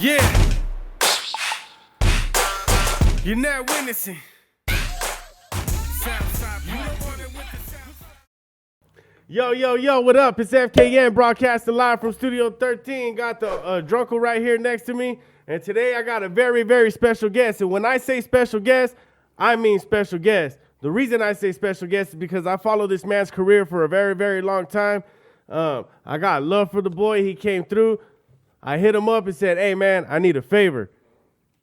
Yeah. You're not witnessing. Yo, what up? It's FKN broadcasting live from Studio 13. Got the Drunkle right here next to me. And today I got a very, very special guest. And when I say special guest, I mean special guest. The reason I say special guest is because I follow this man's career for a very, very long time. I got love for the boy. He came through. I hit him up and said, hey, man, I need a favor.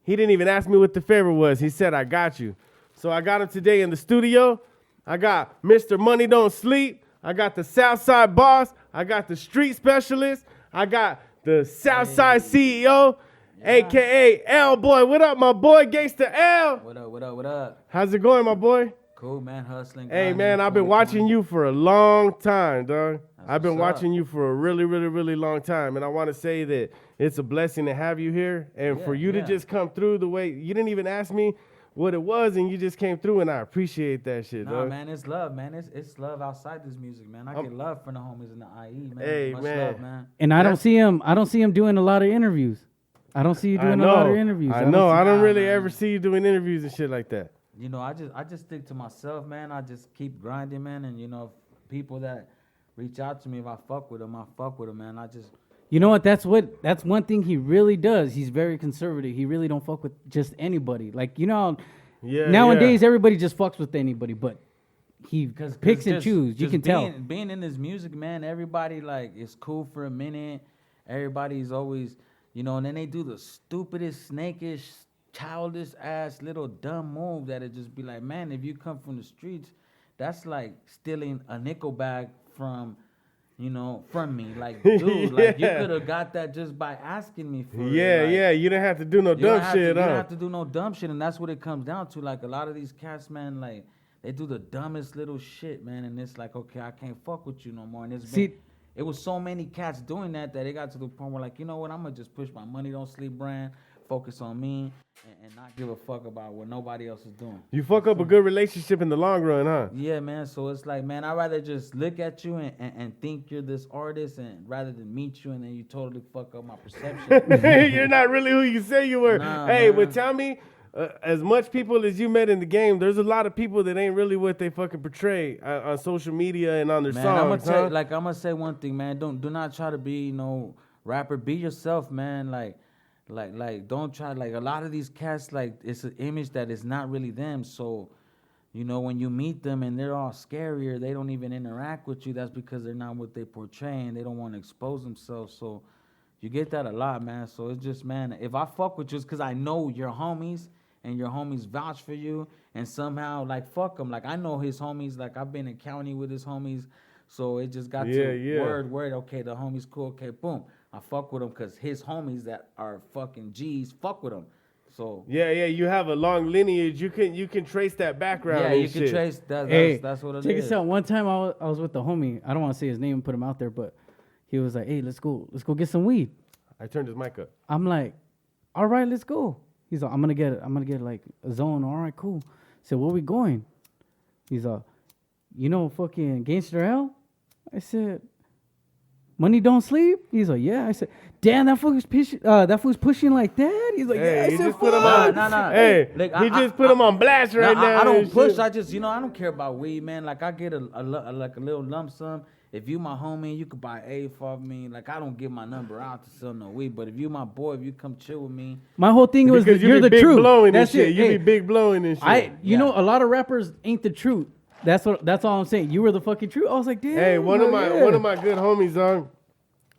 He didn't even ask me what the favor was. He said, I got you. So I got him today in the studio. I got Mr. Money Don't Sleep. I got the Southside Boss. I got the Street Specialist. I got the Southside CEO, a.k.a. L Boy. What up, my boy, Gangsta L? What up? How's it going, my boy? Cool, man. Hustling. Hey, man, I've been watching you for a long time, dog. I've been watching you for a really, really, really long time. And I want to say that it's a blessing to have you here. And for you to just come through the way, you didn't even ask me what it was, and you just came through, and I appreciate that shit, dog. Man, it's love, man. It's love outside this music, man. I get love from the homies in the IE, man. Hey, Much man. love, man. And I don't see him doing a lot of interviews. I don't see you doing a lot of interviews. I know. I don't really ever see you doing interviews and shit like that. You know, I just stick to myself, man. I just keep grinding, man. And, you know, people that reach out to me, if I fuck with them, I fuck with them, man. You know what? That's one thing he really does. He's very conservative. He really don't fuck with just anybody. Like, you know, nowadays everybody just fucks with anybody, but he picks and chooses. You can tell. Being in this music, man, everybody, like, is cool for a minute. Everybody's always, you know, and then they do the stupidest, snakish, childish ass little dumb move that it just be like, man, if you come from the streets, that's like stealing a nickel bag from me. Like, dude, like, you could have got that just by asking me for it. Yeah, you didn't have to do no dumb shit, You don't have to do no dumb shit, and that's what it comes down to. Like, a lot of these cats, man, like, they do the dumbest little shit, man, and it's like, okay, I can't fuck with you no more. And it was so many cats doing that it got to the point where, like, you know what, I'm gonna just push my Money Don't Sleep brand, focus on me, and not give a fuck about what nobody else is doing. You fuck up a good relationship in the long run, huh? Yeah, man. So it's like, man, I'd rather just look at you and think you're this artist, and rather than meet you and then you totally fuck up my perception. You're not really who you say you were. Nah, hey, man. but tell me, as much people as you met in the game, there's a lot of people that ain't really what they fucking portray on social media and on their songs. I'm gonna say one thing, man. Do not try to be rapper. Be yourself, man. Like don't try. Like, a lot of these cats, like, it's an image that is not really them. So, you know, when you meet them and they're all scarier, they don't even interact with you. That's because they're not what they portray and they don't want to expose themselves. So you get that a lot, man. So it's just, man, if I fuck with you, it's because I know your homies and your homies vouch for you, and somehow, like, fuck them. Like, I know his homies. Like, I've been in county with his homies. So it just got to word. Okay, the homies cool. Okay, boom. I fuck with him because his homies that are fucking G's fuck with him. So yeah, you have a long lineage. You can trace that background. Yeah, you can trace that. That's what it is. Check this out. One time I was with the homie. I don't want to say his name and put him out there, but he was like, "Hey, let's go get some weed." I turned his mic up. I'm like, "All right, let's go." He's like, I'm gonna get like a zone. All right, cool. I said, "Where we going?" He's like, fucking Gangsta L? I said, Money Don't Sleep? He's like, yeah. I said, damn, that fool's pushing like that? He's like, hey, yeah. I said, put him on. Hey, like, he just put him on blast right now. I don't push. I just, I don't care about weed, man. Like, I get a little lump sum. If you my homie, you could buy A for me. Like, I don't give my number out to sell no weed. But if you my boy, if you come chill with me. My whole thing was because you're the truth. Blowing That's shit. it. You be big blowing and shit. You know, a lot of rappers ain't the truth. That's all I'm saying. You were the fucking truth. I was like, damn. Hey, one of my good homies,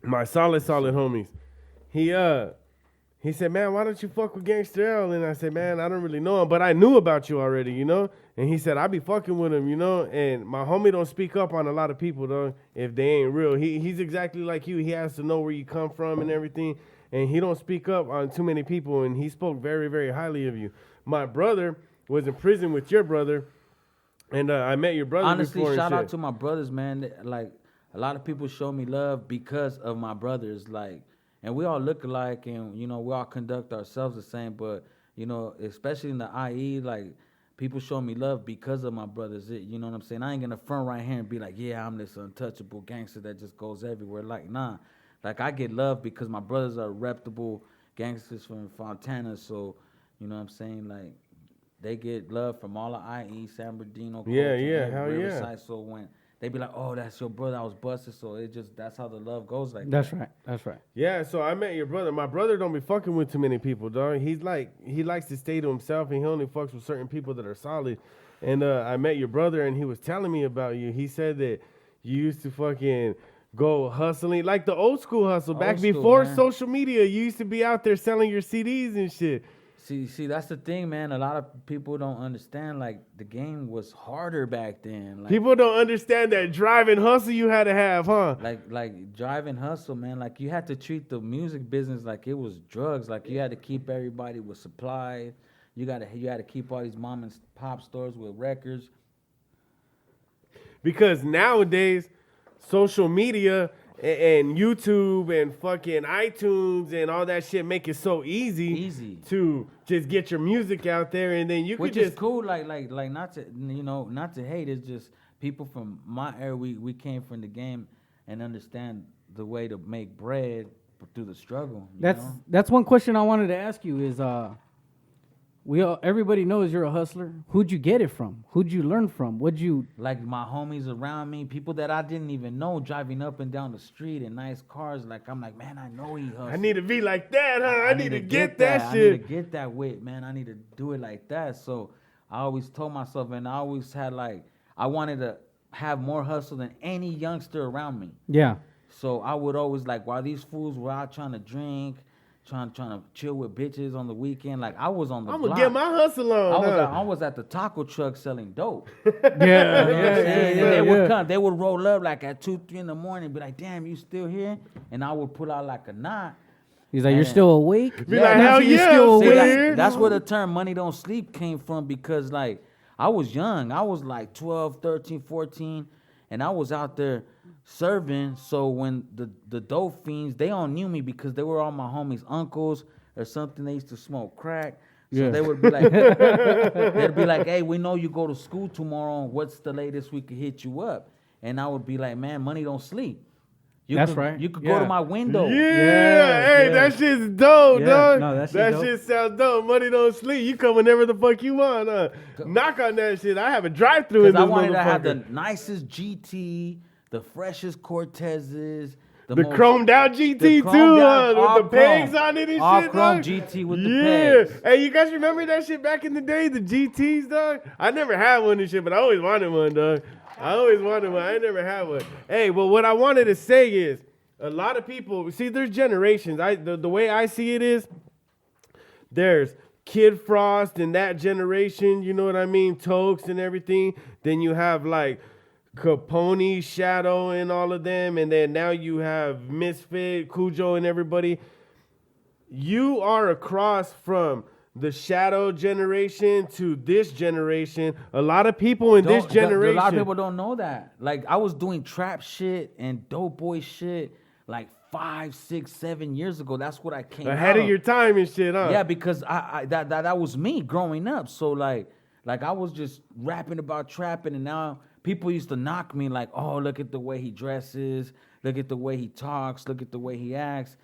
my solid homies. He said, man, why don't you fuck with Gangsta L? And I said, man, I don't really know him, but I knew about you already, And he said, I be fucking with him, And my homie don't speak up on a lot of people, though, if they ain't real. He's exactly like you. He has to know where you come from and everything. And he don't speak up on too many people, and he spoke very, very highly of you. My brother was in prison with your brother, and I met your brother honestly, before. Shout out to my brothers, man. Like, a lot of people show me love because of my brothers, like, and we all look alike, and, we all conduct ourselves the same, but, especially in the IE, like, people show me love because of my brothers. You know what I'm saying? I ain't gonna front right here and be like, yeah, I'm this untouchable gangster that just goes everywhere. Like, nah. Like, I get love because my brothers are reputable, gangsters from Fontana. So, you know what I'm saying? Like, they get love from all of IE, San Bernardino, Yeah, Colton, yeah, hell yeah. Riverside. So when they be like, oh, that's your brother, I was busted. So it just, that's how the love goes. Like That's that. right. That's right. Yeah, so I met your brother. My brother don't be fucking with too many people, dog. He's like, he likes to stay to himself, and he only fucks with certain people that are solid. And I met your brother, and he was telling me about you. He said that you used to fucking go hustling, like the old school hustle, back Old school, before man. social media. You used to be out there selling your CDs and shit. See, that's the thing, man. A lot of people don't understand. Like, the game was harder back then. Like, People don't understand that drive and hustle you had to have, huh? like drive and hustle, man. Like, you had to treat the music business like it was drugs. Like, you had to keep everybody with supply. You had to keep all these mom and pop stores with records. Because nowadays, social media and YouTube and fucking iTunes and all that shit make it so easy to just get your music out there, and then you Which could just is cool, like not to hate. It's just people from my era. We came from the game and understand the way to make bread through the struggle. You know? That's one question I wanted to ask you is everybody knows you're a hustler. Who'd you get it from? Who'd you learn from? What'd you Like my homies around me, people that I didn't even know, driving up and down the street in nice cars. Like, I'm like, man, I know he hustles. I need to be like that, huh? I need to get that I shit. need to get that whip, man. I need to do it like that. So I always told myself, and I always had like, I wanted to have more hustle than any youngster around me. Yeah. So I would always like, while these fools were out trying to drink, trying to chill with bitches on the weekend, like I was on the I'm block. gonna get my hustle on. I was at the taco truck selling dope. Yeah, You know what I'm saying? And they would yeah. come, they would roll up like at 2, 3 in the morning, be like, damn, you still here? And I would pull out like a knot. He's like, you're And- still awake? Be like, hell You're yeah, still see, awake? like, That's where the term money don't sleep came from, because like I was young. I was like 12, 13, 14, and I was out there serving. So when the dope fiends, they all knew me because they were all my homies' uncles or something. They used to smoke crack. So Yeah. they would be like, they'd be like, hey, we know you go to school tomorrow. What's the latest we could hit you up? And I would be like, man, money don't sleep. That's right. You could Yeah. go to my window. Yeah, Yeah, hey, yeah. that shit's dope, Yeah, dog. no, that shit that dope. shit sounds dope. Money don't sleep. You come whenever the fuck you want. Knock on that shit. I have a drive-through in Because this I wanted to have the motherfucker. nicest GT, the freshest Cortezes, The most- chromed out GT the too, chromed out, all with the pegs chrome. on it and All shit, chrome dog. GT with the Yeah. pegs. Hey, you guys remember that shit back in the day, the GTs, dog? I never had one and shit, but I always wanted one, dog. I always wanted one. I never had one. Hey, well, what I wanted to say is, a lot of people, see, there's generations. The way I see it is, there's Kid Frost and that generation, you know what I mean? Tokes and everything. Then you have like Capone, Shadow, and all of them. And then now you have Misfit, Cujo, and everybody. You are across from the Shadow generation to this generation. A lot of people in this generation. A lot of people don't know that. Like, I was doing trap shit and dope boy shit like 5, 6, 7 years ago. That's what I came ahead out of your time and shit, huh? Yeah, because I that was me growing up. So like I was just rapping about trapping, and now people used to knock me like, oh, look at the way he dresses, look at the way he talks, look at the way he acts.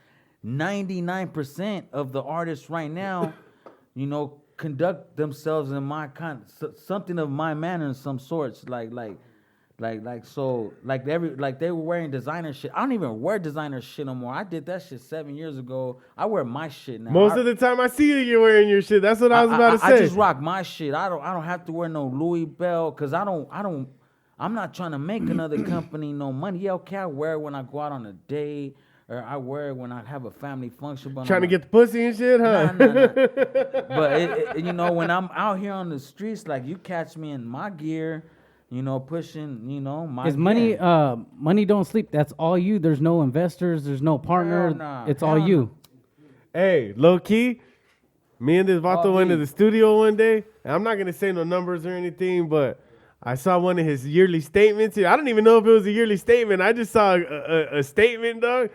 99% of the artists right now, you know, conduct themselves in my something of my manner in some sorts. Like they were wearing designer shit. I don't even wear designer shit no more. I did that shit 7 years ago. I wear my shit now. Most of the time I see you, you're wearing your shit. That's what I was about to say. I just rock my shit. I don't have to wear no Louis Bell because I'm not trying to make another company no money. Yeah, okay, I wear it when I go out on a date, or I wear it when I have a family function. But Trying to get the pussy and shit, huh? Nah. But you know, when I'm out here on the streets, like you catch me in my gear, you know, pushing, you know, my. Is gear. money don't sleep? That's all you. There's no investors. There's no partner. Hell nah. It's Hell all you. nah. Hey, low key, me and this Vato All went to me. the studio one day. And I'm not going to say no numbers or anything, but I saw one of his yearly statements here. I don't even know if it was a yearly statement. I just saw a statement, dog.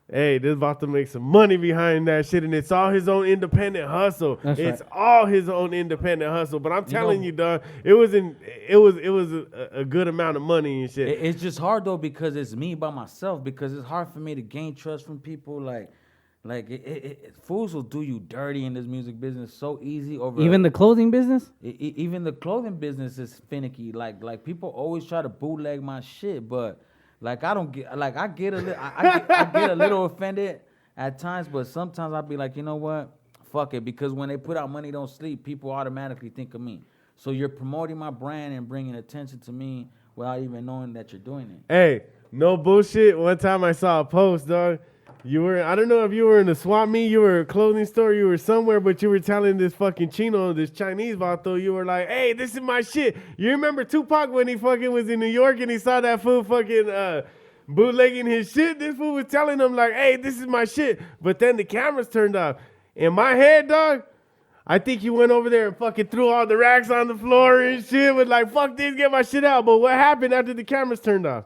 Hey, this Vato make some money behind that shit, and it's all his own independent hustle. That's it's right. all his own independent hustle. But I'm telling know- you, dog, it was a good amount of money and shit. It's just hard though because it's me by myself. Because it's hard for me to gain trust from people. Like Like fools will do you dirty in this music business so easy over. Even the clothing business. Even the clothing business is finicky. Like people always try to bootleg my shit, but like I don't get. Like I get a little. I get a little offended at times, but sometimes I'll be like, you know what? Fuck it, because when they put out Money Don't Sleep, people automatically think of me. So you're promoting my brand and bringing attention to me without even knowing that you're doing it. Hey, no bullshit. One time I saw a post, dog. You were, I don't know if you were in a swap meet, you were a clothing store, you were somewhere, but you were telling this fucking chino, this Chinese vato, you were like, hey, this is my shit. You remember Tupac when he fucking was in New York and he saw that fool fucking bootlegging his shit? This fool was telling him like, hey, this is my shit. But then the cameras turned off. In my head, dog, I think you went over there and fucking threw all the racks on the floor and shit, was like, fuck this, get my shit out. But what happened after the cameras turned off?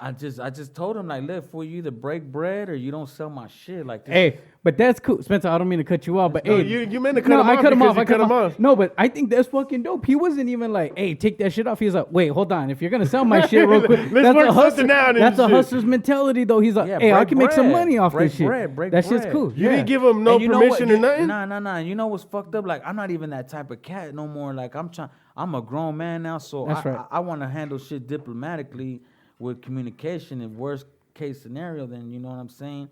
I just told him like, look, for you to break bread or you don't sell my shit. Like this. Hey, but that's cool, Spencer. I don't mean to cut you off, but No, hey, you meant to cut no, him I off cut him because off. you I cut cut him off. No, but I think that's fucking dope. He wasn't even like, hey, take that shit off. He's like, wait, hold on. If you're gonna sell my shit real quick, Let's that's work a hustler. something out and That's a shit. hustler's mentality, though. He's like, Yeah, hey, I break can make some bread. money off Break this shit. bread, break That shit's bread. cool. You yeah. didn't give him no And you know permission what? or nothing? Nah. You know what's fucked up? Like I'm not even that type of cat no more. Like I'm a grown man now, so That's right. I want to handle shit diplomatically with communication. In worst case scenario, then you know what I'm saying.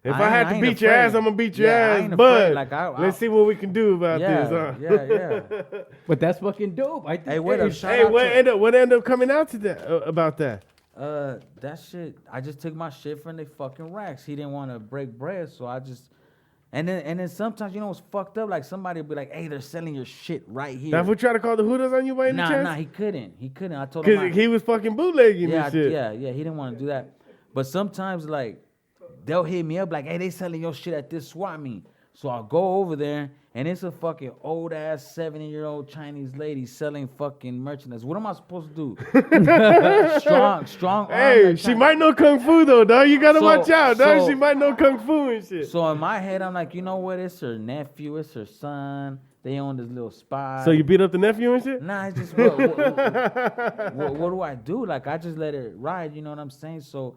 If I had to ain't beat your afraid. ass, I'm gonna beat your Yeah, I ass. ain't But afraid. Like, let's see what we can do about yeah, this. Huh? yeah. But that's fucking dope. I think. Hey, wait up, shout Hey, out to- what ended up coming out to that about that? That shit. I just took my shit from the fucking racks. He didn't want to break bread, so I just. And then sometimes you know what's fucked up. Like somebody will be like, "Hey, they're selling your shit right here." That fool tried to call the Hoodas on you by any chance? Nah, he couldn't. I told him. Because he was fucking bootlegging Yeah, and shit. yeah. He didn't want to do that. But sometimes like they'll hit me up like, "Hey, they selling your shit at this swap meet." So I'll go over there and it's a fucking old ass 70-year-old Chinese lady selling fucking merchandise. What am I supposed to do? strong. arm Hey, that she China- might know kung fu though, dog. You gotta So- watch out, dog. so- She might know kung fu and shit. So in my head, I'm like, you know what? It's her nephew. It's her son. They own this little spot. So you beat up the nephew and shit? Nah, it's just what do I do? Like I just let it ride. You know what I'm saying? So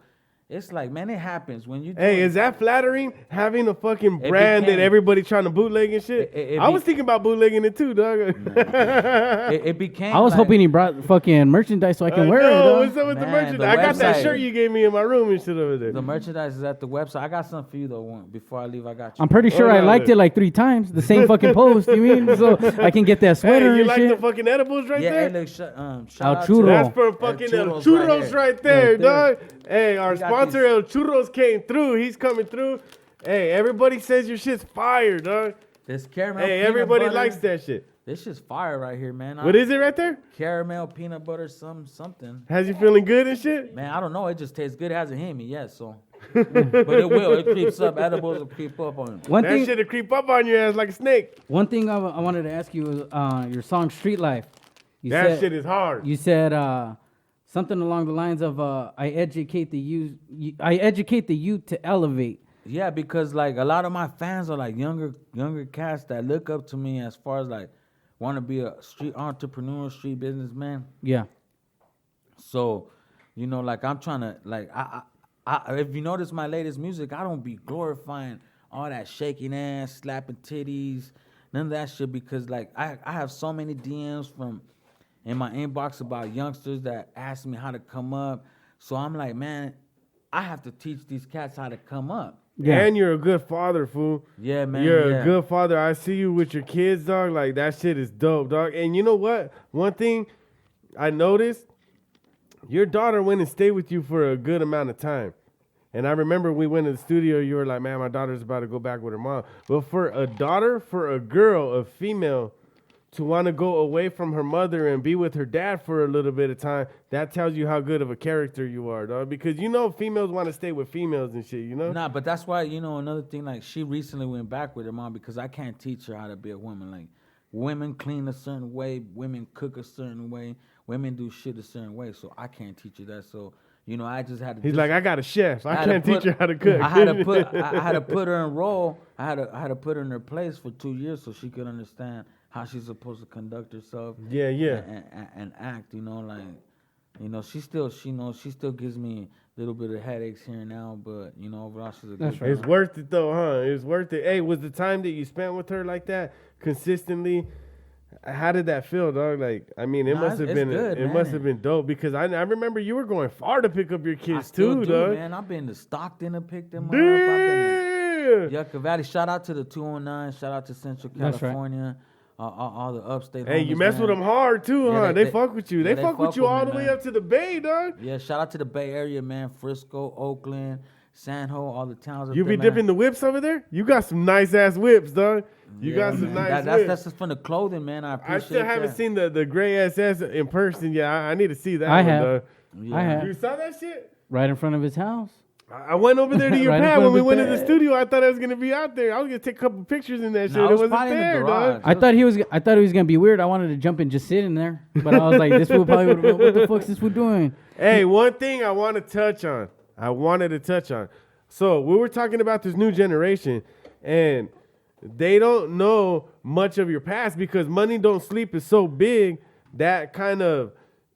it's like, man, it happens when you. Hey, is that flattering? Having a fucking It brand that became- everybody trying to bootleg and shit? I was thinking about bootlegging it too, dog. it became. I was like, hoping he brought fucking merchandise so I can wear it. No, dog. what's up with the Man, merchandise? the I got that website- shirt you gave me in my room and shit over there. the merchandise is at the website. I got something for you though. Before I leave, I got you. I'm pretty sure Oh, I no, liked no. it like 3 times. The same fucking post. You mean so I can get that sweater Hey, you and like shit. the fucking edibles right yeah, there? hey, look, shout El out Churro. to That's from fucking El Churros right there, Right there. dog. Hey, our We got sponsor these- El Churros came through. He's coming through. Hey, everybody says your shit's fire, dog. This caramel. Hey, peanut everybody butter. likes that shit. This shit's fire right here, man. What is it right there? Caramel peanut butter something. Has you feeling good and shit? Man, I don't know. It just tastes good. It hasn't hit me yet, so. But it will. It creeps up. Edibles will creep up on it. One That thing, shit'll creep up on your ass like a snake. one thing I wanted to ask you was your song "Street Life." You That said, shit is hard. You said something along the lines of I educate the youth. I educate the youth to elevate. Yeah, because like a lot of my fans are like younger cats that look up to me as far as like want to be a street entrepreneur, street businessman. Yeah. So, you know, like I'm trying to like I if you notice my latest music, I don't be glorifying all that shaking ass, slapping titties, none of that shit because like I have so many DMs from in my inbox about youngsters that ask me how to come up. So I'm like, man, I have to teach these cats how to come up. Yeah. And you're a good father, fool. Yeah, man. You're yeah. a good father. I see you with your kids, dog. Like, that shit is dope, dog. And you know what? One thing I noticed, your daughter went and stayed with you for a good amount of time. And I remember we went to the studio, you were like, man, my daughter's about to go back with her mom. But for a daughter, for a girl, a female, to want to go away from her mother and be with her dad for a little bit of time, that tells you how good of a character you are, dog. Because you know females want to stay with females and shit, you know? Nah, but that's why, you know, another thing, like, she recently went back with her mom because I can't teach her how to be a woman. Like, women clean a certain way, women cook a certain way, women do shit a certain way, so I can't teach her that. So, you know, I just had to. He's like, I got a chef. I had to can't teach put- her how to cook. I had to put her in role. I had to put her in her place for 2 years so she could understand how she's supposed to conduct herself. Yeah. And act, you know, like. You know, she still gives me a little bit of headaches here and now, but you know, overall she's a That's good right. girl. It's worth it though, huh? It's worth it. Hey, was the time that you spent with her like that consistently? How did that feel, dog? Like, I mean, it Nah, must have it's been good, it man. must have been dope because I remember you were going far to pick up your I kids still too, do, dog. man. I've been to Stockton to pick them up. I've been to Yucca Valley. Shout out to the 209. Shout out to Central That's right. California. All the upstate. Hey, you homies, mess man. with them hard too, Yeah, huh? They fuck with you. yeah, They fuck with you all me, the way man. up to the Bay, dog. Yeah, shout out to the Bay Area, man. Frisco, Oakland, San Ho, all the towns up You there, be dipping man. the whips over there? You got some nice ass whips, dog. You got some man. nice That's whips. just from the clothing, man. I appreciate I still haven't that. seen the gray SS in person yet. I need to see that I one, have. dog. Yeah. I have. You saw that shit? Right in front of his house. I went over there to your Right in pad front when of we his went to the pad. studio. I thought I was gonna be out there. I was gonna take a couple pictures in that shit. No, It it was wasn't probably in the there, garage. dog. I thought he was gonna be weird. I wanted to jump and just sit in there, but I was like, this fool probably would have. What the fuck's this fool doing? Hey, one thing I want to touch on. I wanted to touch on. So we were talking about this new generation, and they don't know much of your past because Money Don't Sleep is so big. That kind of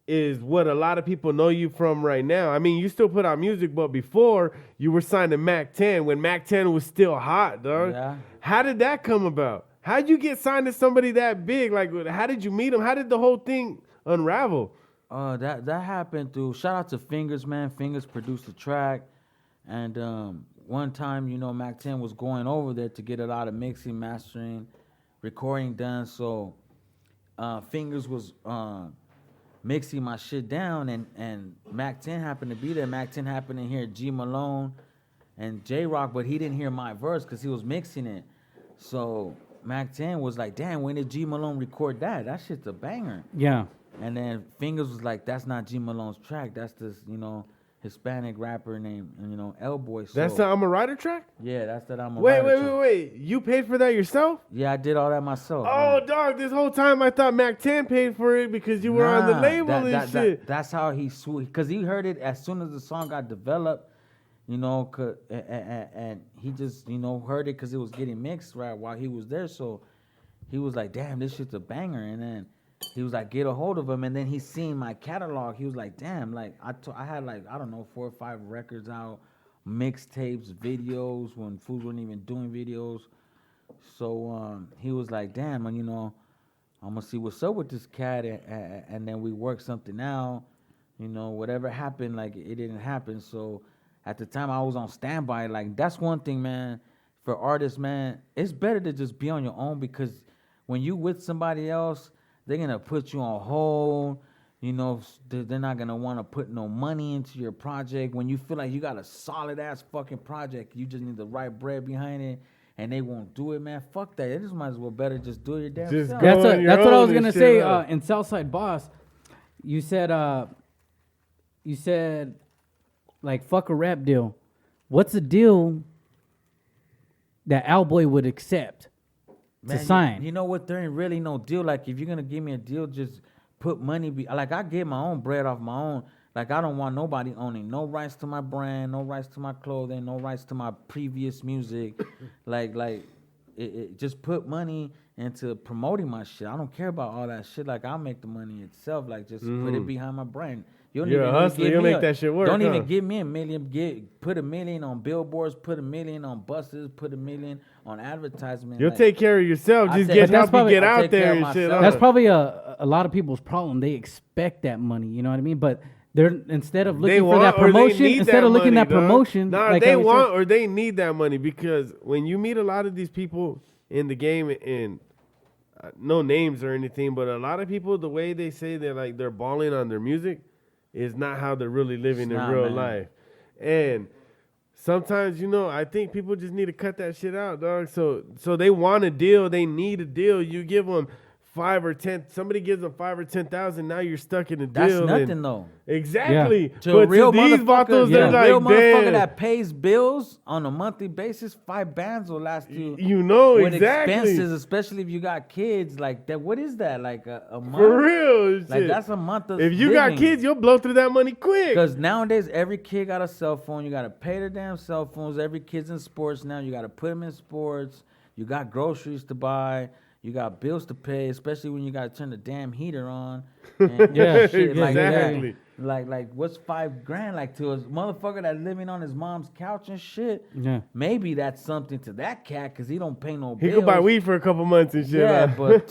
is what a lot of people know you from right now. I mean, you still put out music, but before you were signed to Mac 10 when Mac 10 was still hot, dog. Yeah. How did that come about? How'd you get signed to somebody that big? Like, how did you meet him? How did the whole thing unravel? That happened through. Shout out to Fingers, man. Fingers produced the track, and one time, you know, Mac 10 was going over there to get a lot of mixing, mastering, recording done. So Fingers was mixing my shit down, and Mac 10 happened to be there. Mac 10 happened to hear G Malone and J Rock, but he didn't hear my verse because he was mixing it. So Mac 10 was like, "Damn, when did G Malone record that? That shit's a banger." Yeah. And then Fingers was like, "That's not G Malone's track. That's this, you know, Hispanic rapper named, you know, L Boy." So, That's the I'm a Writer track? yeah, that's that I'm a Wait, writer track. wait. You paid for that yourself? Yeah, I did all that myself. Oh, man. dog, this whole time I thought Mac 10 paid for it because you were on the Nah, label and shit. that's how he because he heard it as soon as the song got developed, you know, and he just, you know, heard it because it was getting mixed right while he was there. So he was like, "Damn, this shit's a banger." And then he was like, "Get a hold of him." And then he seen my catalog. He was like, "Damn, like I had like, I don't know, 4 or 5 records out, mixtapes, videos when fools weren't even doing videos." So he was like, "Damn, and you know, I'm gonna see what's up with this cat," and then we worked something out. You know, whatever happened, like it didn't happen. So at the time, I was on standby. Like that's one thing, man. For artists, man, it's better to just be on your own because when you with somebody else, they're gonna put you on hold. You know, they're not gonna want to put no money into your project. When you feel like you got a solid ass fucking project, you just need the right bread behind it, and they won't do it, man. Fuck that. It just might as well better just do it your damn Just self. go on your That's what I own was and gonna shit, say. huh? In Southside Boss, you said like fuck a rap deal. What's a deal that Owlboy would accept Man, to sign? You know what? There ain't really no deal. Like, if you're gonna give me a deal, just put money. Like, I get my own bread off my own. Like, I don't want nobody owning no rights to my brand, no rights to my clothing, no rights to my previous music. like, just put money into promoting my shit. I don't care about all that shit. Like, I'll make the money itself. Like, just put it behind my brand. You don't You're even a really hustler. give You'll me make that shit work, Don't huh? even give me $1 million. Put $1 million on billboards. Put $1 million on buses. Put $1 million on advertisement. You'll like, take care of yourself. I Just take- get But that's help you probably- get I out take care there of and shit. myself. That's huh? probably a lot of people's problem. They expect that money. You know what I mean? But they're instead of looking for that or they promotion, need instead of looking money, at dog. promotion, Nah, like they how we want said- or they need that money because when you meet a lot of these people in the game and no names or anything, but a lot of people, the way they say they're balling on their music is not how they're really living It's in not, real man. life. And sometimes, I think people just need to cut that shit out, dog. So they want a deal, they need a deal. You give them 5 or 10. Somebody gives them 5 or 10,000. Now you're stuck in a That's deal. nothing and- though. Exactly. To But a real to these motherfucker, vatos, to they're a like, real motherfucker damn. that pays bills on a monthly basis, 5 bands will last you. You know with exactly. expenses, especially if you got kids. Like that, what is that? Like a month? For real. Like shit. that's a month of. If you got living. kids, you'll blow through that money quick. Because nowadays every kid got a cell phone. You got to pay their damn cell phones. Every kid's in sports now. You got to put them in sports. You got groceries to buy. You got bills to pay, especially when you got to turn the damn heater on. And Yeah, shit like that. exactly. Like what's $5,000 like to a motherfucker that's living on his mom's couch and shit? Yeah. Maybe that's something to that cat because he don't pay no He bills. could buy weed for a couple months and shit. Yeah, huh? but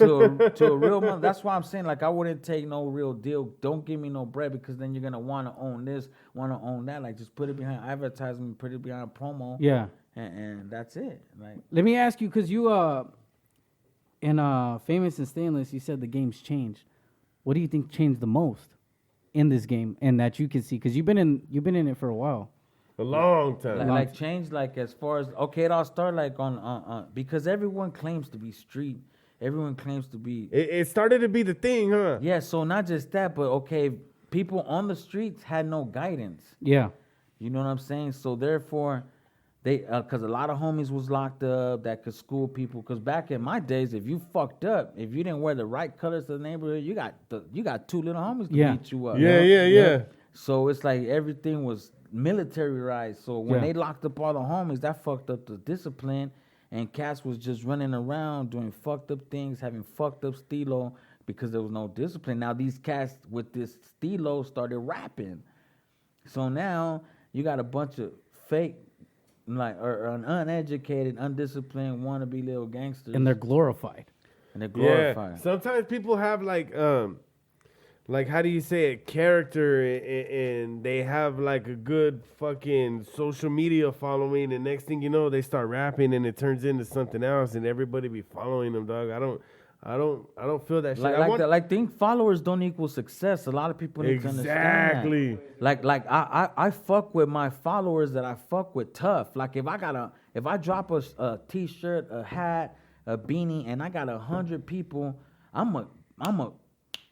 to a real mother, that's why I'm saying like I wouldn't take no real deal. Don't give me no bread because then you're gonna want to own this, want to own that. Like just put it behind advertisement, put it behind promo. Yeah. And that's it. Like Let me ask you, because you in Famous and Stainless, you said the game's changed. What do you think changed the most in this game, and that you can see? Because you've been in it for a while. A long time. like change like as far as okay, it all started like on because everyone claims to be street. Everyone claims to be It started to be the thing, huh? yeah. So not just that, but okay, people on the streets had no guidance. Yeah. You know what I'm saying? So therefore, they because a lot of homies was locked up that could school people. Because back in my days, if you fucked up, if you didn't wear the right colors to the neighborhood, you got two little homies to beat you up. Yeah. So it's like everything was militarized. So when Yeah. they locked up all the homies, that fucked up the discipline, and cats was just running around doing fucked up things, having fucked up stilo because there was no discipline. Now these cats with this stilo started rapping. So now you got a bunch of fake, like or uneducated, undisciplined wannabe little gangsters, And they're glorified. and they're glorified. Yeah. Sometimes people have like how do you say it, character, and they have like a good fucking social media following, and next thing you know, they start rapping, and it turns into something else, and everybody be following them, dog. I don't feel that shit. Like think followers don't equal success. A lot of people need to understand that. Like I fuck with my followers that I fuck with tough. Like if I drop a t-shirt, a hat, a beanie, and I got 100 people,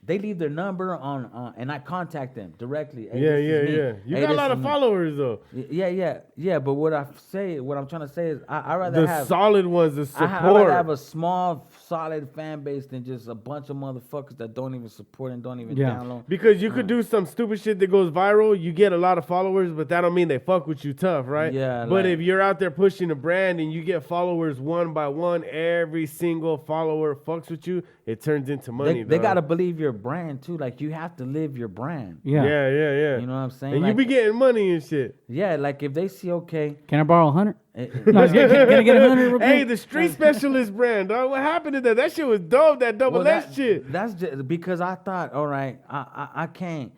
they leave their number on and I contact them directly. Hey, Yeah. You got a lot of followers though. Yeah. But what I'm trying to say is I rather The have solid ones, the support. I rather have a small, solid fan base than just a bunch of motherfuckers that don't even support and don't even download. Because you could do some stupid shit that goes viral, you get a lot of followers, but that don't mean they fuck with you tough, right? Yeah, But like- if you're out there pushing a brand and you get followers one by one, every single follower fucks with you, it turns into money. They dog. gotta believe your brand too. Like you have to live your brand. Yeah. Yeah. You know what I'm saying? And like, you be getting money and shit. yeah, like if they see okay, Can I borrow 100? eh, No, can I get 100 real quick? Hey, the street specialist brand, dog. What happened to that? That shit was dope. That double well, S shit. that's just because I thought, all right, I can't.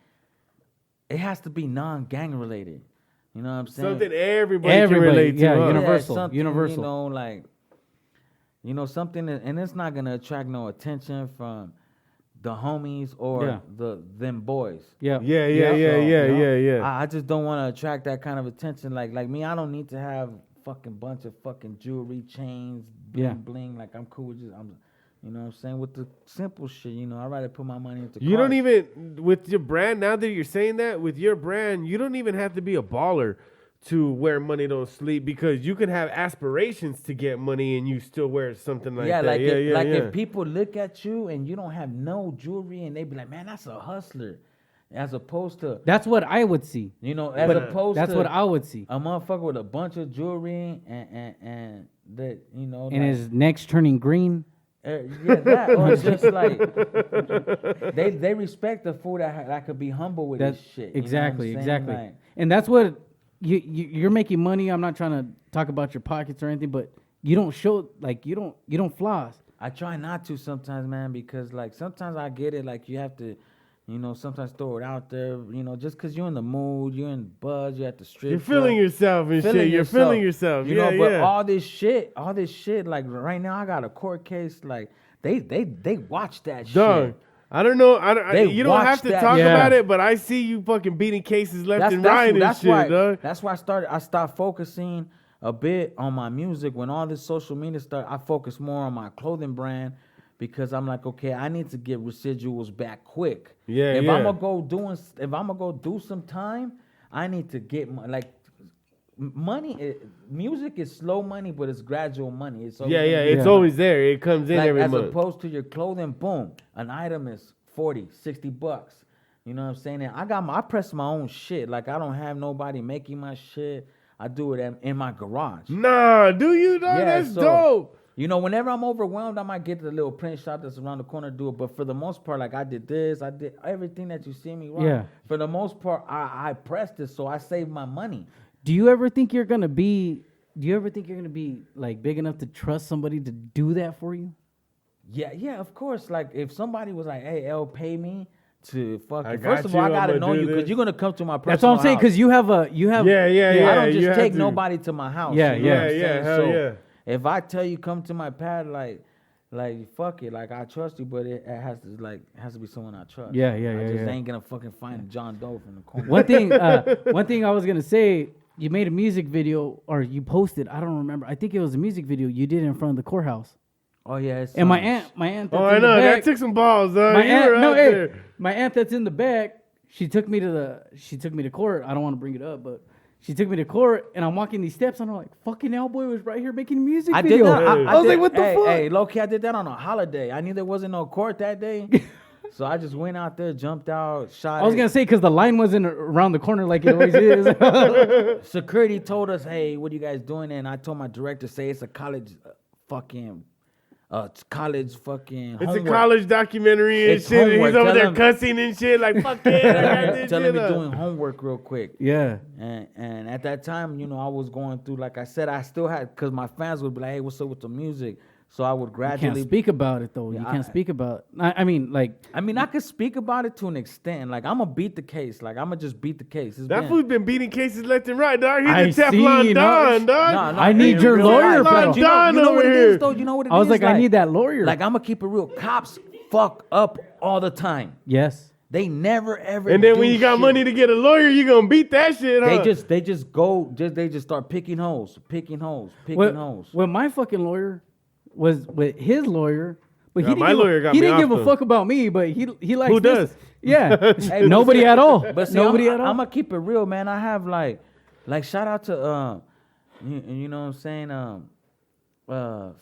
It has to be non-gang related. You know what I'm saying? Something everybody can Everybody, relate to. yeah, huh? universal. something, universal. You know, something, and it's not gonna attract no attention from the homies or them boys. Yeah. Yeah. I just don't want to attract that kind of attention. Like me, I don't need to have fucking bunch of fucking jewelry, chains, bling bling. Like I'm cool with just you know what I'm saying, with the simple shit. You know, I'd rather put my money into. You cars. don't even, with your brand, now that you're saying that, with your brand, you don't even have to be a baller to wear money don't sleep, because you can have aspirations to get money and you still wear something like that. Like if people look at you and you don't have no jewelry and they be like, man, that's a hustler, as opposed to That's what I would see. you know, as opposed That's to what I would see. a motherfucker with a bunch of jewelry and that you know And like, his neck's turning green. that or just like they respect the fool that could be humble with That's this shit. exactly, You know what I'm saying? exactly. Like, And that's what you're making money. I'm not trying to talk about your pockets or anything, but you don't show, like, you don't floss. I try not to sometimes, man, because like sometimes I get it. Like you have to, you know, sometimes throw it out there. You know, just because you're in the mood, you're in buzz, you're at the strip. You're feeling club, yourself and shit. You're feeling yourself. You know, but all this shit, like right now, I got a court case. Like they watch that Dog, shit. I don't know. You don't have watch to that. talk Yeah. about it, but I see you fucking beating cases left and right and shit, why, dog. That's why I stopped focusing a bit on my music. When all this social media started, I focused more on my clothing brand, because I'm like, okay, I need to get residuals back quick. Yeah, if yeah. I'm gonna go do some time, I need to get money. Music is slow money, but it's gradual money. It's always It's Yeah. always there. It comes in like, every as month. opposed to your clothing, boom, an item is $40-$60. You know what I'm saying? And I press my own shit. Like I don't have nobody making my shit. I do it in my garage. Nah, do you, dog? Yeah, That's so- dope. You know, whenever I'm overwhelmed, I might get the little print shot that's around the corner, do it. But for the most part, like I did this, I did everything that you see me. Right? Yeah. For the most part, I pressed it, so I saved my money. Do you ever think you're gonna be? Do you ever think you're gonna be like big enough to trust somebody to do that for you? Yeah, of course. Like if somebody was like, "Hey, L, pay me to fucking." got First of all, you, I I'm gotta gonna know do you because this. you're gonna come to my personal That's what I'm saying. house. Because you have. Yeah. I don't you just have take to. nobody to my house. Yeah, you know yeah. what I'm saying? Hell So yeah. if I tell you come to my pad, like fuck it, like I trust you, but it has to be someone I trust. Yeah. I just ain't gonna fucking find John Doe from the corner. One thing I was gonna say. You made a music video, or you posted. I don't remember. I think it was a music video you did in front of the courthouse. Oh yeah, it's And my aunt. Oh, That's I in the know. back, That took some balls, though. my You aunt, were no, out hey, there. my aunt that's in the back. She took me to court. I don't want to bring it up, but she took me to court, and I'm walking these steps, and I'm like, "Fucking L-boy was right here making a music I video." did that. I was like, "What the fuck?" Hey, low key, I did that on a holiday. I knew there wasn't no court that day, so I just went out there, jumped out, shot. I was gonna say because the line wasn't around the corner like it always is. Security told us, "Hey, what are you guys doing?" And I told my director, "Say it's a college, college fucking. It's homework. a college documentary and It's shit. And homework. he's over Tell there him- cussing and shit. Like, fuck yeah. I got this telling shit me up. doing homework real quick." Yeah. And at that time, you know, I was going through, like I said, I still had, because my fans would be like, "Hey, what's up with the music?" So I would You gradually can't speak about it though. Yeah, You can't I- speak about. I mean, like I mean, I could speak about it to an extent. Like, I'm going to beat the case. Like, I'm going to just beat the case. It's That been- fool's been beating cases left and right, dog. I He's the Teflon see, no, Don, dog. No, I need it's your real lawyer, life. bro. You know, Don you know over what it here. is, though? You know what it is? I was like, I need that lawyer. Like, I'm going to keep it real. Cops fuck up all the time. yes. They never, ever And then do when you got shit. money to get a lawyer, you gonna beat that shit, huh? They just start picking holes. Well, my fucking lawyer was with his lawyer, but Yeah, he didn't my lawyer got he me didn't give off a though. fuck about me. But he likes Who this. does? Yeah, Hey, but nobody see- at all. But see, Nobody I'm at all. gonna keep it real, man. I have like shout out to you know what I'm saying,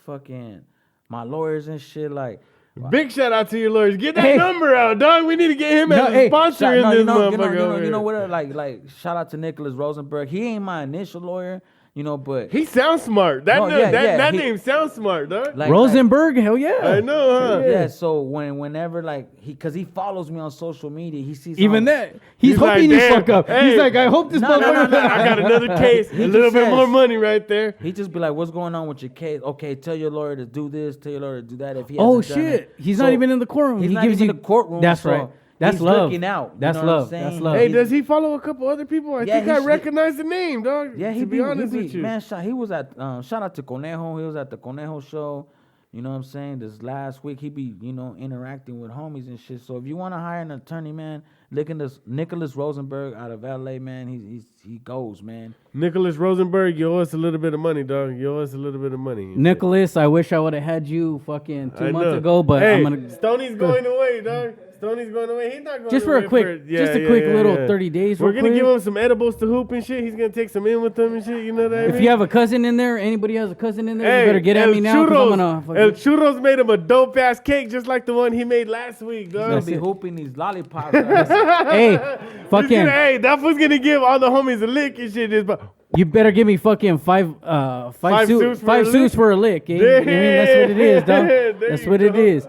fucking my lawyers and shit. Like, Big shout out to your lawyers. Get that Hey. number out, dog. We need to get him No, as a hey, sponsor in no, this you know, motherfucker. over you here. know what? Like shout out to Nicholas Rosenberg. He ain't my initial lawyer, you know, but He sounds smart. That No, name, yeah, that he- name sounds smart, dog. like Rosenberg, hell yeah. I know, huh? Yeah, so whenever like because he follows me on social media, he sees Even how- that, he's He's like, hoping you "Damn, fuck up. hey." He's like, I hope this No, no, motherfucker. no, I got another case. He A little just bit says- more money right there. He just be like, "What's going on with your case? Okay, tell your lawyer to do this. Tell your lawyer to do that." If he Oh hasn't done shit, it. he's So, not even in the courtroom. He's He not gives even you in the courtroom. That's so right. That's he's love. looking out. You That's know what I'm love. That's saying? love. Hey, He's- does he follow a couple other people? I Yeah, think I he- recognize the name, dog. Yeah, to he be honest with you. man. He was at shout out to Conejo. He was at the Conejo show. You know what I'm saying? This last week, he be interacting with homies and shit. So if you want to hire an attorney, man, look at this Nicholas Rosenberg out of LA, man. He goes, man. Nicholas Rosenberg, you owe us a little bit of money, dog. You owe us a little bit of money. Nicholas, I wish I would have had you fucking 2 I months know. ago, but hey, I'm gonna Stoney's going away, dog. Stoney's going away. He's not going just for away a quick, yeah, just a yeah, quick yeah, little yeah. 30 days. We're real gonna quick. give him some edibles to hoop and shit. He's gonna take some in with them and shit. You know what I mean? If you have a cousin in there, anybody has a cousin in there, Hey, you better get at El me now because I'm Churros- gonna. El Churros made him a dope ass cake just like the one he made last week, He's dog. gonna That's be it. hooping these lollipops. Hey, He's fucking, gonna- hey, that was gonna give all the homies a lick and shit. Just, but you better give me fucking five Five suits for a five suits lick? for a lick. Eh? I mean, that's what it is, dog. There That's you what it go. is.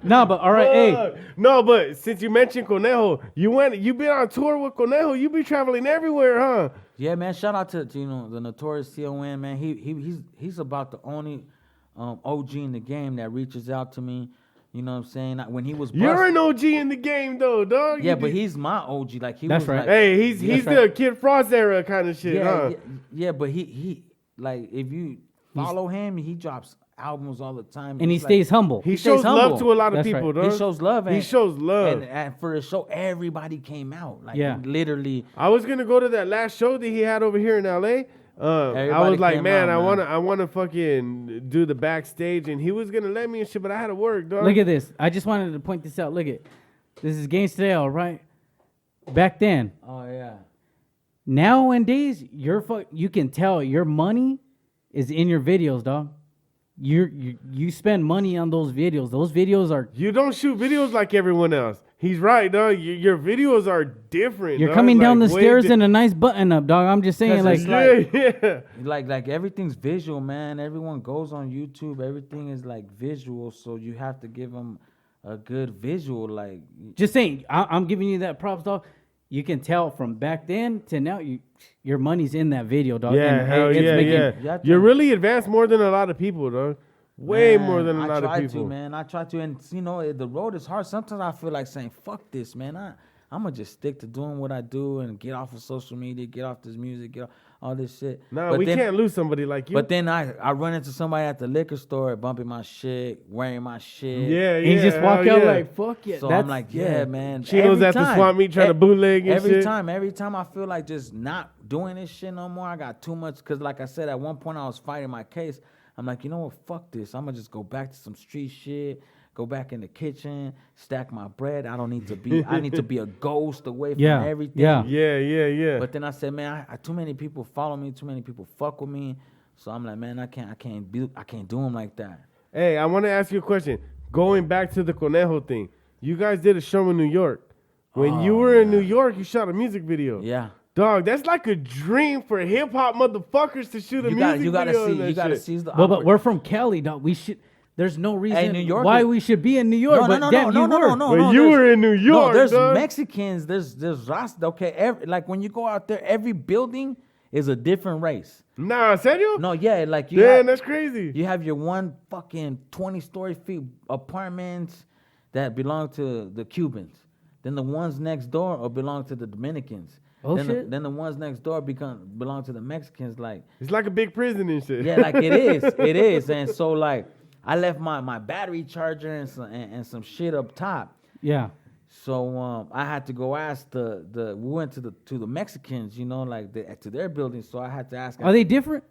No, but all right, hey. No, but since you mentioned Conejo, you been on tour with Conejo. You be traveling everywhere, huh? Yeah, man. Shout out to the notorious CON, man. He's about the only OG in the game that reaches out to me. You know what I'm saying? When he was You're busted- an OG in the game, though, dog. yeah, You but did- he's my OG. Like he That's was right. like, Hey, he's That's the right. Kid Frost era kind of shit, huh? yeah, but he like if you follow him, he drops albums all the time. And he It's like- stays humble. He stays shows love humble. to a lot of That's people, right. dog. He shows love. He shows love. And for the show, everybody came out. Like Yeah. literally. I was gonna go to that last show that he had over here in LA. I Everybody was like, came man, out, man. I wanna fucking do the backstage, and he was gonna let me and shit, but I had to work, dog. Look at this. I just wanted to point this out. Look at this is Gangsta L, right? Back then. Oh yeah. Nowadays, you can tell your money is in your videos, dog. You spend money on those videos. Those videos are You don't shoot videos like everyone else. He's right, dog. Your videos are different. You're dog. coming down the Like, way stairs in a nice button up, dog. I'm just saying, 'Cause like, it's yeah. Like everything's visual, man. Everyone goes on YouTube. Everything is like visual, so you have to give them a good visual. Like, just saying, I'm giving you that props, dog. You can tell from back then to now, your money's in that video, dog. Yeah, And hell it's yeah, making- yeah. Yeah, I You're think- really advanced more than a lot of people, dog. Way more than a lot of I try people. to, man. I try to, and you know, the road is hard. Sometimes I feel like saying, "Fuck this, man." I'm gonna just stick to doing what I do and get off of social media, get off this music, get off all this shit. Nah, But we then- can't lose somebody like you. But then I run into somebody at the liquor store bumping my shit, wearing my shit. yeah, and you yeah. just walk hell out yeah. like, fuck it. So That's, I'm like, yeah, man. Chino's Every at the time. swap meet trying to bootleg and every shit. Every time I feel like just not doing this shit no more. I got too much, because like I said, at one point I was fighting my case. I'm like, you know what, fuck this. I'm gonna just go back to some street shit, go back in the kitchen, stack my bread. I don't need to be, I need to be a ghost away from Yeah, everything. yeah. Yeah. But then I said, man, I too many people follow me, too many people fuck with me. So I'm like, man, I can't do them like that. Hey, I want to ask you a question. Going back to the Conejo thing, you guys did a show in New York. When you were in New York, you shot a music video. Yeah. Dog, that's like a dream for hip hop motherfuckers to shoot a You music gotta video. see, and that you gotta shit. seize the But we're from Cali, dog. We should. There's no reason New York why is- we should be in New York. But damn, you were. But you were in New York, No, there's dog. Mexicans. There's Rasta. Okay, like when you go out there, every building is a different race. Nah, serio? No, yeah, like you. Damn, have, that's crazy. you have your one fucking 20-story feet apartments that belong to the Cubans. Then the ones next door or belong to the Dominicans. Oh, then shit. Then the ones next door belong to the Mexicans. Like, It's like a big prison and shit. yeah, like it is. And so like I left my battery charger and some shit up top. Yeah. So I had to go ask we went to the Mexicans, you know, like to their building. So I had to ask. Are they different?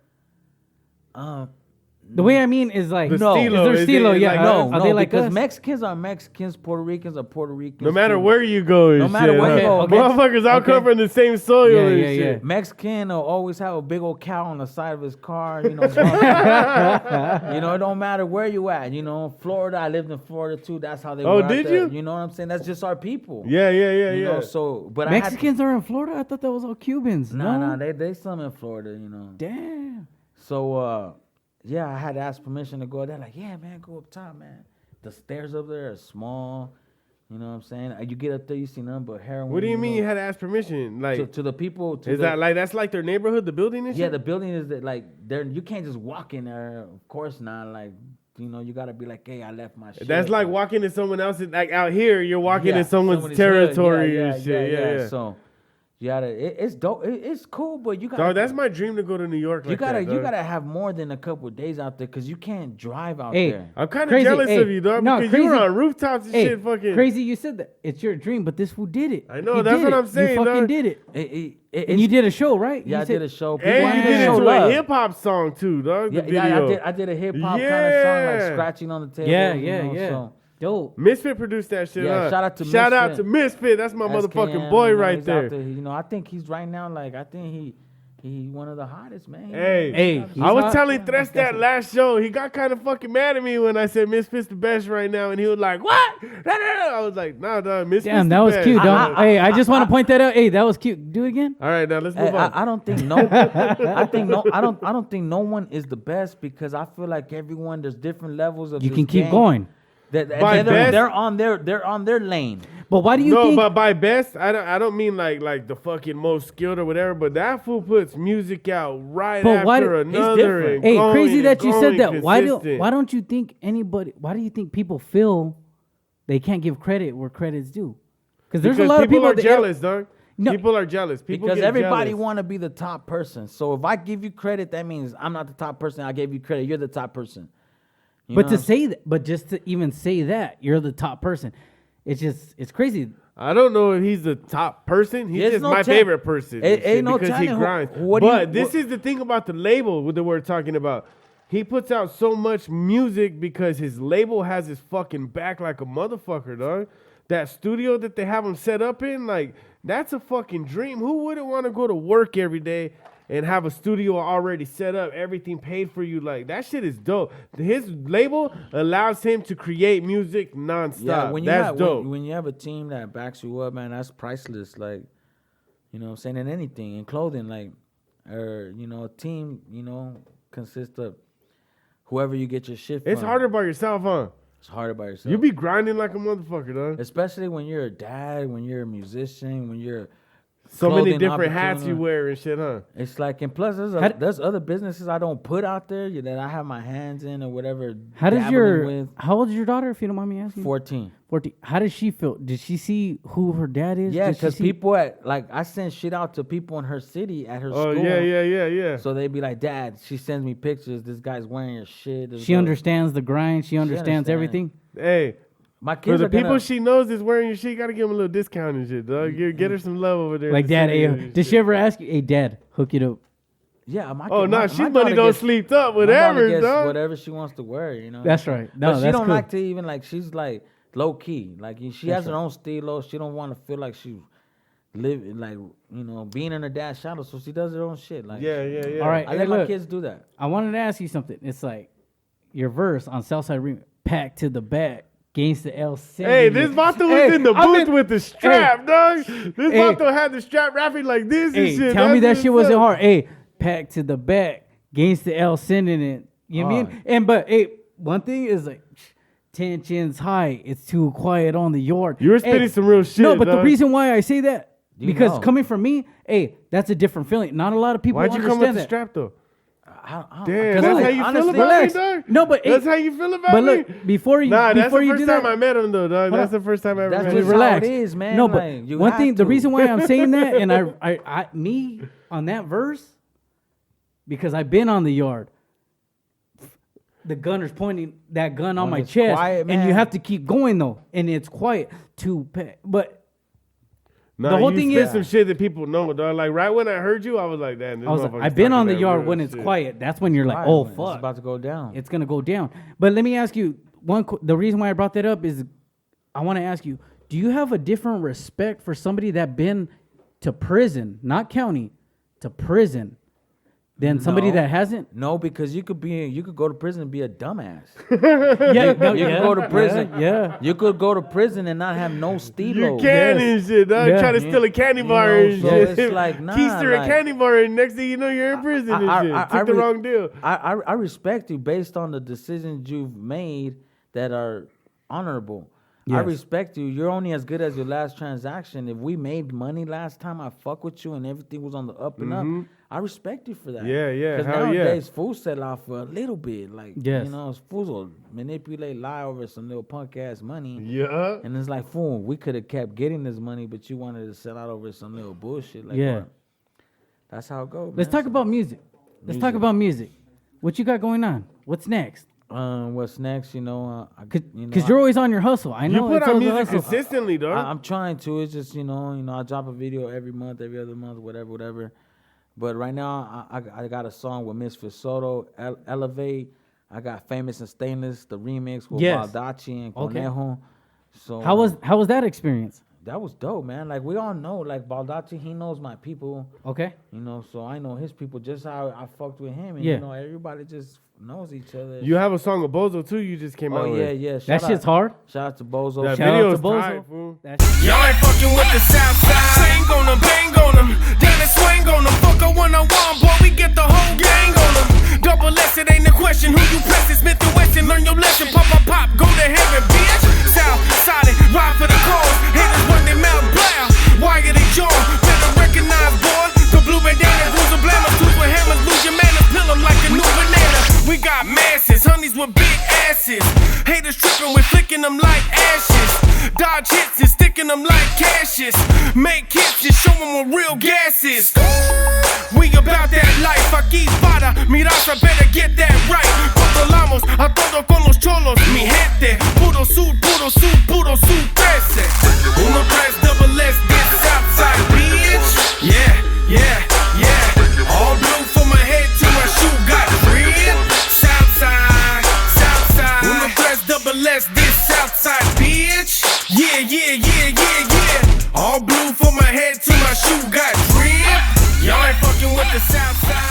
The way I mean is like The no, stilo, is is their stilo, it yeah. like- No, are they like because us? Mexicans are Mexicans, Puerto Ricans are Puerto Ricans. No matter too. where you go, and No matter shit, where you huh? go, Motherfuckers all okay. come from the same soil Yeah, and yeah, shit. yeah. Mexican will always have a big old cow on the side of his car, you know. You know, it don't matter where you at. You know, Florida, I lived in Florida too. That's how they Oh, were. out did there. you? You know what I'm saying? That's just our people. Yeah. You know, so but Mexicans are in Florida? I thought that was all Cubans. Nah, no? they some in Florida, you know. Damn. So yeah, I had to ask permission to go there. Like, yeah, man, go up top, man. The stairs up there are small. You know what I'm saying? You get up there, you see nothing but heroin. What do you mean know. you had to ask permission? Like, to the people? To is the, that like that's like their neighborhood, the building and shit? Yeah, the building is that like there. You can't just walk in there. Of course not. Like, you know, you gotta be like, hey, I left my shit. That's like walking in someone else's, like out here, you're walking in someone's somebody's territory hood. and shit. Yeah. So you gotta. It's dope. It's cool, but you gotta. Dog, that's my dream to go to New York. You like gotta. that, You dog. gotta have more than a couple of days out there because you can't drive out Hey, there. I'm kind of Crazy, jealous hey, of you, dog, no, because you were crazy. on rooftops and Hey, shit. Fucking crazy you said that. It's your dream, but this fool did it. I know, He that's did what it. I'm saying, You fucking dog. did it. It's- And you did a show, right? Yeah, You I said- did a show. People And wanted you to did it show to love. a hip hop song too, dog. Yeah, the video. I did a hip hop kind of song, like Yeah. scratching on the table. Yeah, you yeah, know, yeah. So. Dope. Misfit produced that shit. Yeah, huh? shout out to shout out Misfit. to Misfit. That's my SKM, motherfucking boy you know, right he's out there. You know, I think he's right now. Like, I think he one of the hottest, man. Hey, he's I was hot. telling Tres that last show. He got kind of fucking mad at me when I said Misfit's the best right now, and he was like, "What?" I was like, "Nah, dog, Misfit's Damn, the that was best." cute, dog. Hey, I just want to point that out. Hey, that was cute. Do it again. All right, now let's move Hey, on. I don't think no. I don't think no one is the best because I feel like everyone there's different levels of. You this can keep game. going. By They're best- they're on their lane. But why do you No, think? but by best, I don't mean like the fucking most skilled or whatever. But that fool puts music out right But why after do- He's another. different. And Hey, going crazy and that you said going that. Why consistent. don't you think anybody? Why do you think people feel they can't give credit where credit's due? Because there's a lot of people are that- jealous, dog. No. People are jealous. People Because get everybody jealous. want to be the top person. So if I give you credit, that means I'm not the top person. I gave you credit. You're the top person. You But know to what I'm say that, but just to even say that you're the top person, it's crazy. I don't know if he's the top person. He's There's just no my tell- favorite person. Ain't- and shit ain't no because he telling who- grinds. what do you- But this what- is the thing about the label that we're talking about. He puts out so much music because his label has his fucking back like a motherfucker, dog. That studio that they have him set up in, like, that's a fucking dream. Who wouldn't want to go to work every day and have a studio already set up, everything paid for you. Like that shit is dope. His label allows him to create music nonstop. Yeah, when you that's have, dope. When you have a team that backs you up, man, that's priceless. Like, you know what I'm saying, in anything, in clothing, like, or, you know, a team, you know, consists of whoever you get your shit from. It's harder by yourself, huh? It's harder by yourself. You be grinding like a motherfucker, dog. Especially when you're a dad, when you're a musician, when you're So many clothing different hats you opportunity. wear and shit, huh? It's like, and plus there's other businesses I don't put out there that I have my hands in or whatever. How does dabbling with. how old is your daughter, if you don't mind me asking? 14. 14. How does she feel? Did she see who her dad is? Yeah, Did she because see- people I send shit out to people in her city at her Oh, school. yeah. So they be like, Dad, she sends me pictures. This guy's wearing your shit. She understands the grind. She understands understand. everything. Hey, My for kids the are people gonna, she knows is wearing your shit, you gotta give them a little discount and shit, dog. Get her some love over there. Like, in the Dad, city hey, and did shit. she ever ask you, hey, Dad, hook it up? Yeah, my Oh, kid, no, my- she's my money daughter don't gets- sleep up, my daughter whatever, gets dog. whatever she wants to wear, you know. That's right. No, but she that's don't cool. like to even, like, she's like low key. Like, she has her own stilo. She don't want to feel like she like, you know, being in her dad's shadow. So she does her own shit. Like, Yeah. All right. I Hey, let my look. kids do that. I wanted to ask you something. It's like your verse on Southside Remix, packed to the back, Gangsta L. Hey, this Vato was in the booth with the strap, dog. This Vato had the strap rapping like this and Hey, shit. tell me that That's shit what's wasn't up. hard. Hey, packed to the back, Gangsta L sending it. You know what I mean? And but hey, one thing is like tensions high. It's too quiet on the yard. You were spitting some real shit, No, but the dog. reason why I say that You because know. coming from me, hey, that's a different feeling. Not a lot of people Why'd you come with understand the that. strap though? I Damn, 'cause that's like, how you honestly, feel about relax. me, dog? No, but that's hey, how you feel about but me. look, before you Nah, that's before the you first do time that, I met him though, dog. Hold That's on. the first time I ever That's met just him. how relax. it is, man. No, but Like, you one have thing, the to. reason why I'm saying that, and I me on that verse, because I've been on the yard. The gunner's pointing that gun on When my it's chest, quiet, and you man. have to keep going though, and it's quiet but Nah, the whole you thing spit is- some shit that people know, dog. Like right when I heard you, I was like, damn. This I was like, motherfucker's I've been talking on the that yard real when it's shit. quiet. That's when you're like, Right, oh when fuck, it's about to go down. it's gonna go down. But let me ask you the reason why I brought that up is I want to ask you, do you have a different respect for somebody that been to prison, not county, to prison, than somebody No. that hasn't? No, because you could go to prison and be a dumbass. Yeah, no, You yeah, could go to prison. Yeah. You could go to prison and not have no stilo. You can and shit, dog. Yeah. Try to steal a candy You bar know, and so shit. it's like, nah, Keister like- a candy bar, and next thing you know, you're in prison and shit. Took the wrong deal. I respect you based on the decisions you've made that are honorable. I Yes. respect you. You're only as good as your last transaction. If we made money last time, I fuck with you and everything was on the up and up. I respect you for that. Yeah, Because hell yeah. nowadays, fools sell out for a little bit. Like, Yes. you know, fools will manipulate, lie over some little punk ass money. Yeah. And it's like, fool, we could have kept getting this money, but you wanted to sell out over some little bullshit. Like, Yeah. what? That's how it goes. Let's talk about music. Let's talk about music. What you got going on? What's next? What's next? You know, Because you're always on your hustle. I You know put it's out always a music hustle. consistently, dog. I'm trying to. It's just, you know, I drop a video every month, every other month, whatever. But right now, I got a song with Misfit Soto, Elevate. I got Famous and Stainless, the remix with Yes. Baldacci and Okay. Conejo. So How was that experience? that was dope, man. Like, we all know, like, Baldacci, he knows my people, Okay. you know, so I know his people just how I fucked with him. And, Yeah. you know, everybody just knows each other. You have a song with Bozo too. You just came out Oh, with. yeah, yeah. That shit's hard. Shout out to Bozo. That Shout out video's to Bozo. tight, fool. That shit- Y'all ain't fucking with the south side. Bang on them, bang on them. Down and swing on them. Fuck a one-on-one, boy, we get the whole gang on them. Double S, it ain't a question. Who you press is Smith & Wesson. Learn your lesson. Pop, pop, pop. Go to heaven, bitch. South side, ride for the cause. Haters run their mouth, blow. Why are they jaw? Better recognize, boy. The blue bandana, rules of blamers. Tools with hammers. Lose your manners. Pill 'em like a new banana. We got masses. Honeys with big asses. Haters tripping, we're flicking them like ashes. Dodge hits and sticking them like cashes. Make hits and show them what real gas is. We about that life. Aquí para mi raza, better get that right. Controlamos a todo con los cholos. Mi gente, puro sur, puro sur, puro sur 13. 1-3 double S, this outside, bitch. Yeah. All blue from my head to my shoe got red. Southside. 1-3 double S, this outside, bitch. Yeah. All blue from my head to my shoe got drip. Y'all ain't fucking with the South Side.